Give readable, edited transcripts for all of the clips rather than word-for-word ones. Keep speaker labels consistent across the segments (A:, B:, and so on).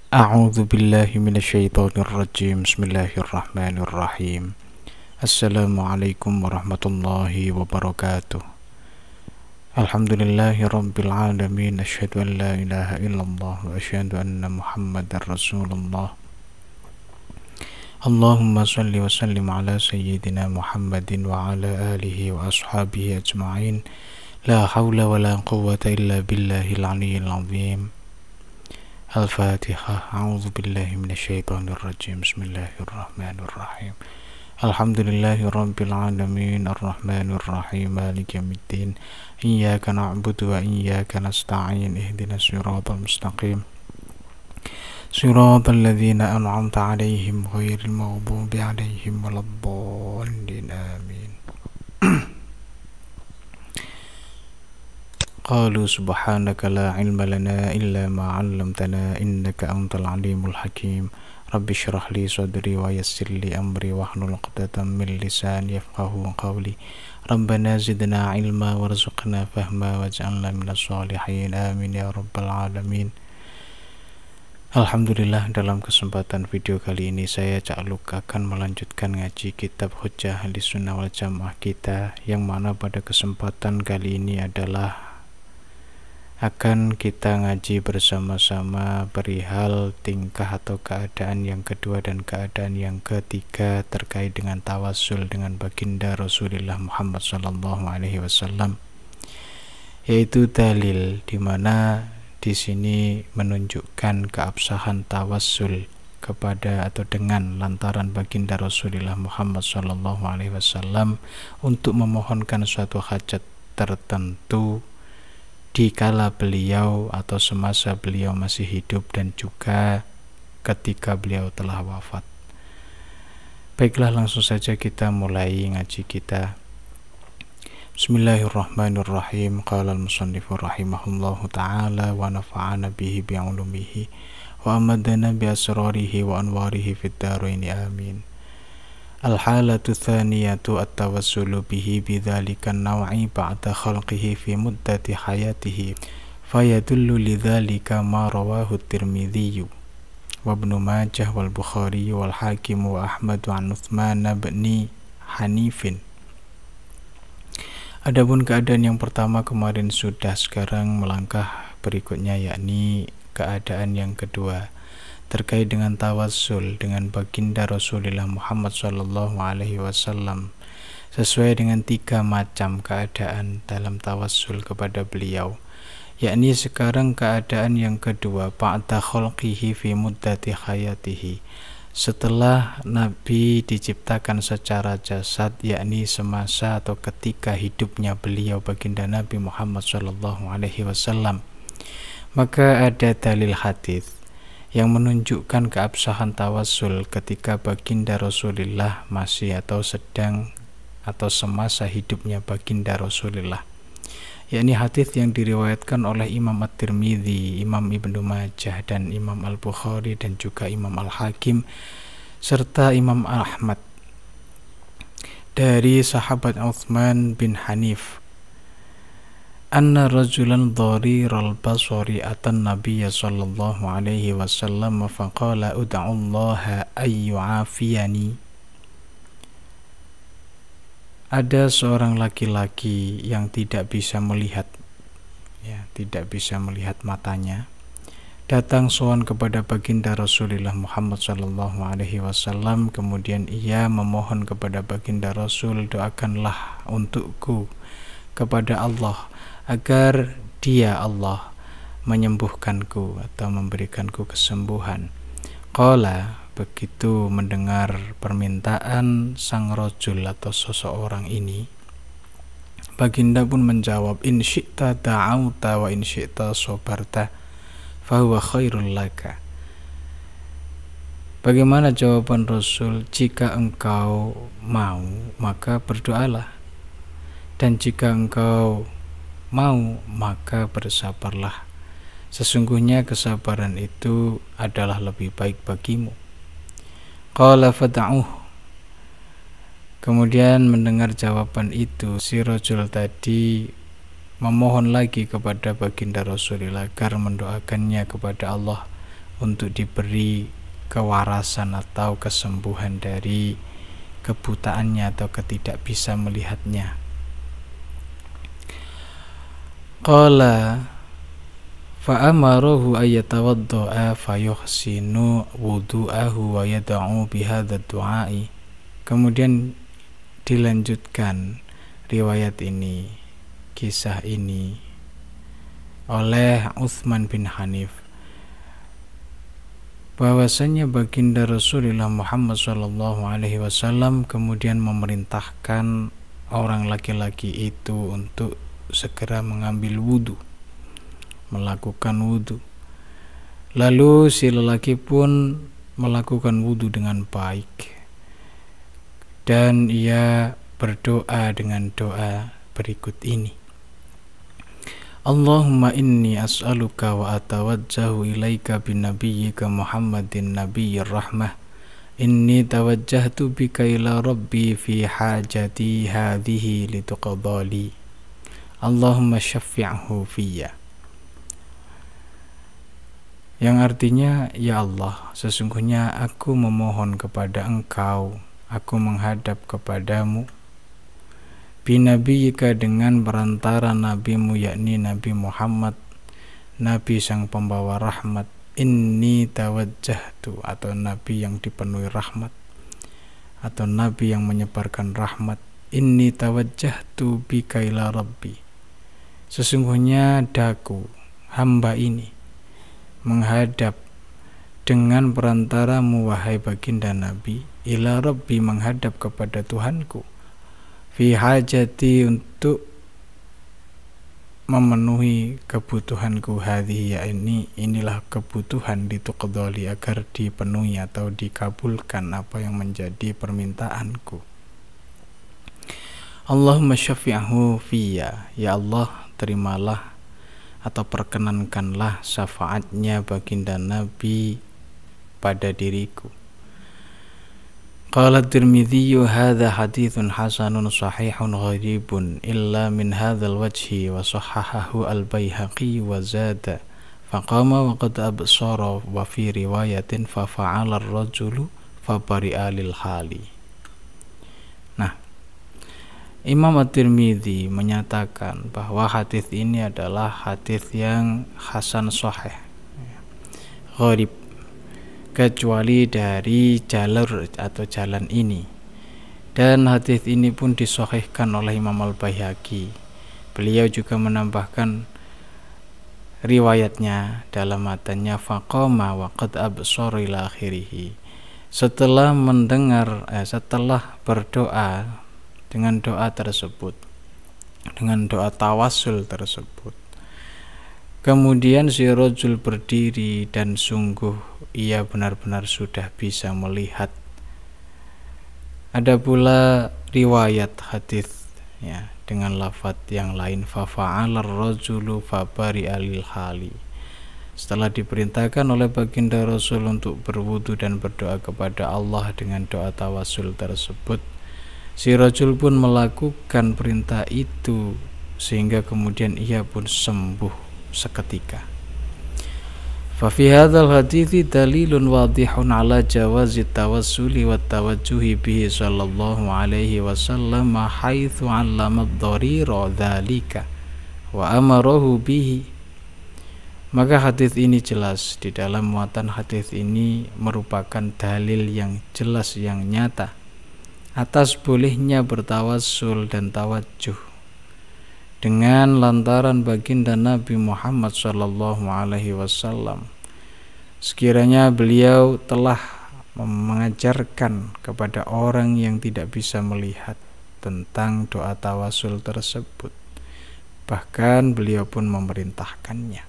A: A'udzu billahi minasyaitonir rajim. Bismillahirrahmanirrahim. Assalamualaikum warahmatullahi wabarakatuh. Alhamdulillahi rabbil alamin. Asyhadu an la ilaha illallah wa asyhadu anna Muhammadar Rasulullah. Allahumma shalli wa sallim ala sayyidina Muhammadin wa ala alihi wa ashabihi ajma'in. La hawla wa la quwwata illa billahil aliyyil azim. Al-Fatihah. A'udzu billahi minasyaitonir rajim. Bismillahirrahmanirrahim. Alhamdulillahi rabbil alamin. Arrahmanir rahim. Maliki yaumiddin. Iyyaka na'budu wa iyyaka nasta'in. Ihdinas siratal mustaqim. Siratal ladzina an'amta 'alaihim ghairil maghdubi 'alaihim waladdallin. Amin. Qalu subhanaka la ilma lana illa ma 'allamtana innaka antal alimul hakim. Rabbi shrah li sadri wa yassir li amri wahlul 'uqdatam min lisani yafqahu qawli. Rabbana zidna ilma warzuqna fahma waj'alna minas sholihin. Amin ya rabbal alamin. Alhamdulillah, dalam kesempatan video kali ini saya Cak Luk akan melanjutkan ngaji kitab Hujjah Ahlus Sunnah wal Jamaah kita, yang mana pada kesempatan kali ini adalah akan kita ngaji bersama-sama perihal tingkah atau keadaan yang kedua dan keadaan yang ketiga terkait dengan tawassul dengan baginda Rasulullah Muhammad SAW, yaitu dalil di mana di sini menunjukkan keabsahan tawassul kepada atau dengan lantaran baginda Rasulullah Muhammad SAW untuk memohonkan suatu hajat tertentu di kala beliau atau semasa beliau masih hidup dan juga ketika beliau telah wafat. Baiklah, langsung saja kita mulai ngaji kita. Bismillahirrahmanirrahim. Qala al-musannifu rahimahullahu ta'ala wa nafa'ana bihi bi'ulumihi wa amadana bi asrarihi wa anwarihi fid dharaini amin. Al-halatu thaniyatu at-tawassulu bihi bidzalika an-naw'i ba'da khalqihi fi muddati hayatihi fayadullu lidzalika ma rawahu at-Tirmidzi wa Ibnu Majah wal Bukhari wal Hakim wa Ahmad an Utsman bin Hanifin. Adapun keadaan yang pertama kemarin sudah, sekarang melangkah berikutnya, yakni keadaan yang kedua terkait dengan tawassul dengan baginda Rasulullah Muhammad SAW, sesuai dengan 3 macam keadaan dalam tawassul kepada beliau, yakni sekarang keadaan yang kedua ba'da khalqihi fi muddati hayatihi, setelah Nabi diciptakan secara jasad, yakni semasa atau ketika hidupnya beliau baginda Nabi Muhammad SAW. Maka ada dalil hadis yang menunjukkan keabsahan tawassul ketika baginda Rasulullah masih atau sedang atau semasa hidupnya baginda Rasulullah, yakni hadis yang diriwayatkan oleh Imam At-Tirmidzi, Imam Ibnu Majah dan Imam Al-Bukhari dan juga Imam Al-Hakim serta Imam Ahmad dari sahabat Utsman bin Hanif, anna rajulan dhariral basari atan nabiyya sallallahu alaihi wasallam faqala ud'ullaha ayyu'afiyani. Ada seorang laki-laki yang tidak bisa melihat, tidak bisa melihat matanya, datang sowan kepada baginda Rasulullah Muhammad sallallahu alaihi wasallam, kemudian ia memohon kepada baginda Rasul, doakanlah untukku kepada Allah agar Dia Allah menyembuhkanku atau memberikanku kesembuhan. Qala, begitu mendengar permintaan sang rajul atau seseorang ini, baginda pun menjawab, in syi'ta da'auta wa in syi'ta sabarta fahuwa khairul laka. Bagaimana jawaban Rasul? Jika engkau mau maka berdoalah, dan jika engkau mau maka bersabarlah, sesungguhnya kesabaran itu adalah lebih baik bagimu. Qala fad'uh. Kemudian mendengar jawaban itu, si rajul tadi memohon lagi kepada baginda Rasulullah agar mendoakannya kepada Allah untuk diberi kewarasan atau kesembuhan dari kebutaannya atau ketidak bisa melihatnya. Qala fa'amarahu ayyatawadda'a fayuhsinu wudu'ahu wa yad'u bihadza du'a'i. Kemudian dilanjutkan riwayat ini, kisah ini oleh Utsman bin Hanif, bahwasanya baginda Rasulullah Muhammad SAW kemudian memerintahkan orang laki-laki itu untuk segera mengambil wudu, melakukan wudu. Lalu si lelaki pun melakukan wudu dengan baik, dan ia berdoa dengan doa berikut ini: Allahumma inni as'aluka wa atawajjahu ilaika binabiyyika Muhammadin nabiyyir rahmah. Inni tawajjahtu bika ila rabbi fi hajati hadhihi lituqadali. Allahumma syafi'hu fiyya. Yang artinya, ya Allah, sesungguhnya aku memohon kepada Engkau, aku menghadap kepadamu, binabiyyika dengan perantara nabimu, yakni Nabi Muhammad, Nabi sang pembawa rahmat. Inni tawajjahtu, atau Nabi yang dipenuhi rahmat, atau Nabi yang menyebarkan rahmat. Inni tawajjahtu bika ila rabbi, sesungguhnya daku, hamba ini, menghadap dengan perantaramu wahai baginda Nabi, ila rabbi, menghadap kepada Tuhanku, fi hajati, untuk memenuhi kebutuhanku, hadhihi, inilah kebutuhan, dituqdali, agar dipenuhi atau dikabulkan apa yang menjadi permintaanku. Allahumma syafi'hu fiyya, ya Allah, terimalah atau perkenankanlah syafaatnya baginda Nabi pada diriku. Qala Tirmidzi hadza haditsun hasanun sahihun gharibun illa min hadzal wajhi wa sahahahu al-Baihaqi wa zada faqama wa qad absara wa fi riwayatin fa fa'ala ar-rajulu fa bari'a lil hali. Nah, Imam At-Tirmidzi menyatakan bahwa hadis ini adalah hadis yang hasan sahih, gharib, kecuali dari jalur atau jalan ini. Dan hadis ini pun disahihkan oleh Imam Al-Baihaqi. Beliau juga menambahkan riwayatnya dalam matanya faqama wa qad absara ila akhirih. Setelah berdoa dengan doa tersebut, dengan doa tawassul tersebut, kemudian si rajul berdiri dan sungguh ia benar-benar sudah bisa melihat. Ada pula riwayat hadis ya dengan lafaz yang lain, fa fa'alar rajulu fa bari'a lil hali. Setelah diperintahkan oleh baginda Rasul untuk berwudu dan berdoa kepada Allah dengan doa tawassul tersebut, si rajul pun melakukan perintah itu sehingga kemudian ia pun sembuh seketika. Fa fi hadzal hadithi dalilun wadihun ala jawazi tawassuli wa tawajjuhi bihi sallallahu alaihi wasallam haitsu 'allama ad-dharira dzalika wa amarahu bihi. Maka hadis ini jelas, di dalam muatan hadis ini merupakan dalil yang jelas, yang nyata atas bolehnya bertawassul dan tawajjuh dengan lantaran baginda Nabi Muhammad SAW. Sekiranya beliau telah mengajarkan kepada orang yang tidak bisa melihat tentang doa tawassul tersebut, bahkan beliau pun memerintahkannya.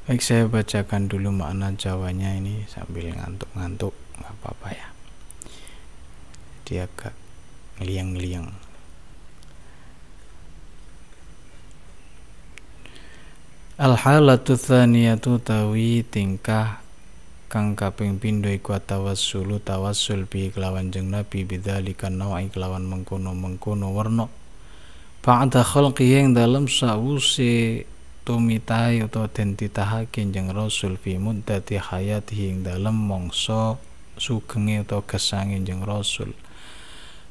A: Baik, saya bacakan dulu makna Jawanya ini sambil ngantuk-ngantuk, nggak apa-apa ya, dia agak ngeliang-ngeliang. Al-halatu tsaniyatu tawi tingkah kang kaping pindho iku tawassul bi kelawan jeung Nabi bidzalika nawa'i kelawan mengkono-mengkono werna ba'da khalqihi ing dalem sawuse tumitai utawa den titahake Kanjeng Rasul fi muddati hayatihi ing dalem mangsa sugenge utawa gesange Kanjeng Rasul.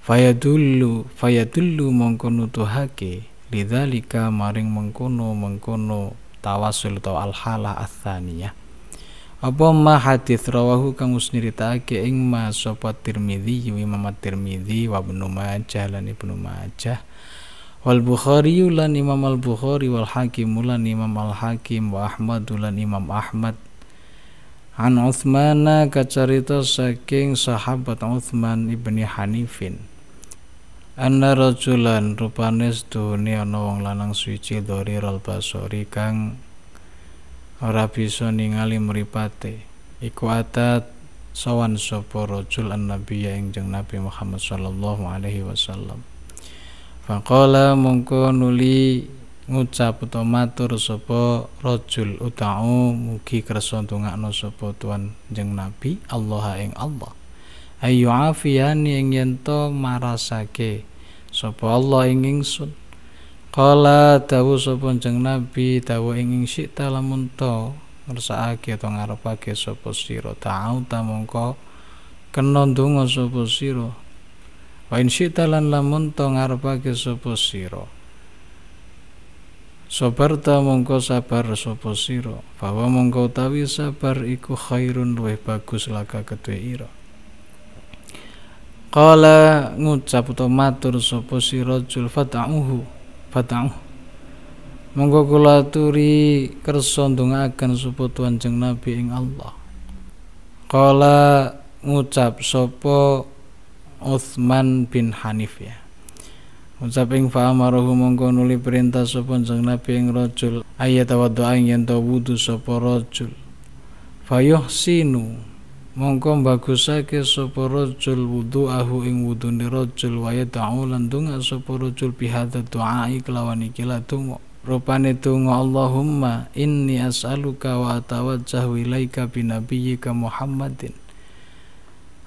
A: Fayadullu mongko nutuhake lidzalika maring mengkono tawassul utawa al-halah ats-tsaniyah. Apa ma hadits rawahu kang usniritake ing ma sapa Tirmidzi Imam At-Tirmidzi wa Ibnu Majah lan Ibnu Majah wal Bukhari lan Imam Al-Bukhari wal Hakim lan Imam Al-Hakim wa Ahmad lan Imam Ahmad an Utsman kacarita saking sahabat Utsman ibni Hanifin anna rajulan rupane sedune ana wong lanang suci dhariral basori kang ora bisa ningali mripate iku atat sawan sapa rajul an-nabiy enjeng Nabi Muhammad sallallahu alaihi wasallam. Faqala mongko nuli ngucap utawa matur sapa rajul uta'u mugi kersa ndongakno sapa tuan enjeng Nabi Allah ing Allah ayu afiyani ing yen to marasake sapa Allah ing ingsun. Qala dawu sapa Kanjeng Nabi dawu ing sita lamun to ngersakake atau ngarepake sapa sira ta'auta mongko kena ndonga sapa sira wa in sita lan lamun to ngarepake sapa sira sabarta mongko sabar sapa sira bahwa mongko utawi sabar iku khairun luwih bagus laka kedue ira. Qala ngucap utawa matur sapa si rajul fata'uhu monggo kula aturi kersa ndongaaken sapa tuan Kanjeng Nabi ing Allah. Qala ngucap sapa Utsman bin Hanif ya. Ngucap ing fa amaruhu monggo nuli perintah sapa Kanjeng Nabi ing rajul ayat tawaddu'a yen to wudu sapa rajul. Fayuhsinu mongko bagusake sapa rajul wudu'ahu ing wudune rajul wa yad'u lan donga sapa rajul bihadza du'a kelawan iki la donga rupane donga Allahumma inni as'aluka wa atawajjahu ilaika binabiyyika Muhammadin.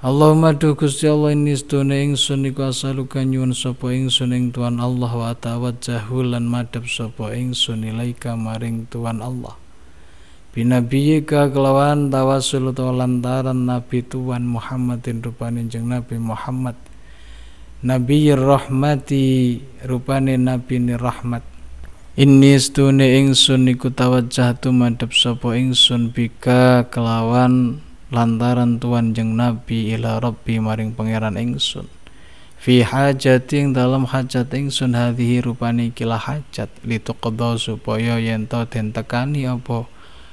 A: Allahumma du Gusti Allah inni stune ingsun iku as'aluka nyuwun sapa ingsun ing Tuhan Allah wa atawajjahu lan madhep sapa ingsun ilaika maring Tuhan Allah binabiyika kelawan tawasul utawa lantaran Nabi Tuhan Muhammadin rupane Kanjeng Nabi Muhammad Nabiyir rahmati rupane Nabi ni rahmat. Inni stune ingsun iku tawajjahtu madhep sapa ingsun bika kelawan lantaran Tuhan Kanjeng Nabi ila Rabbi maring pangeran ingsun fi hajati ing dalam hajat ingsun hadhihi rupane ikilah hajat lituqadha supaya yen to den tekani apa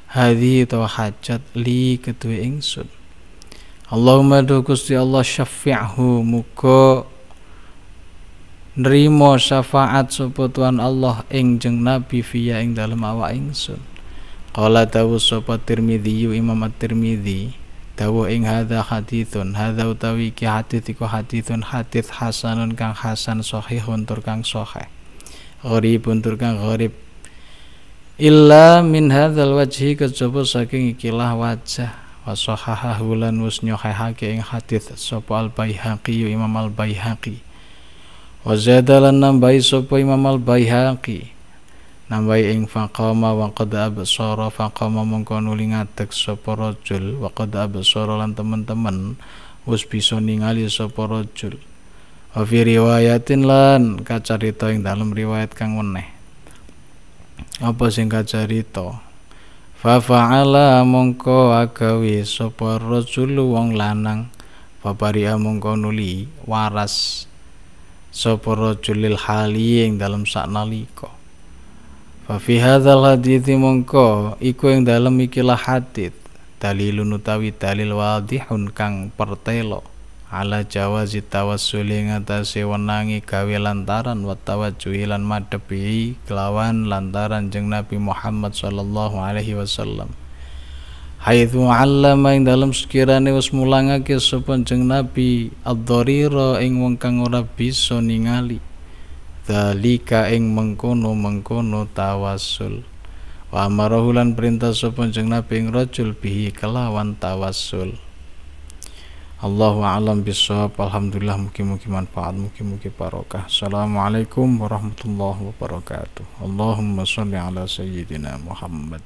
A: hadhi to hajat li kedue ingsun. Allahumma du Gusti Allah syafi'hu muga nrimo syafaat sapa Tuhan Allah ing Kanjeng Nabi fiya ing dalem awak ingsun. Qala dawu sapa Tirmidzi Imam At-Tirmidzi dawu ing hadza haditsun hadza utawi ki hadits iku haditsun hadits hasanun kang hasan sahihun tur kang sahih gharibun tur kang gharib illa min hadzal wajhi kejaba saking ikilah wajah wa sahahahu lan wis nyahihake ing hadits sapa Al-Baihaqi Imam Al-Baihaqi wa zadalan nambahi sapa Imam Al-Baihaqi nambahi ing faqama wa qad absara faqama mongko nuli ngadeg sapa rajul wa qad absara lan teman-teman wis bisa ningali sapa rajul wa fi riwayatin lan kacarita ing dalam riwayat kang weneh apa sing kacarita fa fa'ala mongko agawe sapa rajul wong lanang babaria mongko nuli waras sapa rajulil hali ing dalam saknalika fa fi hadzal hadits mongko iku ing dalam ikilah hadits dalilun utawi dalil wadihun kang pertelo ala jawazi tawassul ing atase wenangi gawe lantaran wa tawajjuhi lan madhepi kelawan lantaran Kanjeng Nabi Muhammad sallallahu alaihi wasallam haitsu allama ing dalem sekirane wis mulangake sapa Kanjeng Nabi ad-dharira ing wong kang ora bisa ningali dzalika ing mengkono tawassul wa amarahu lan perintah sapa Kanjeng Nabi ing rajul bihi kelawan tawassul. Allahu a'lam bishawab. Alhamdulillah, mugi-mugi manfaat, mugi-mugi barokah. Assalamualaikum warahmatullahi wabarakatuh. Allahumma sholli ala sayyidina Muhammad.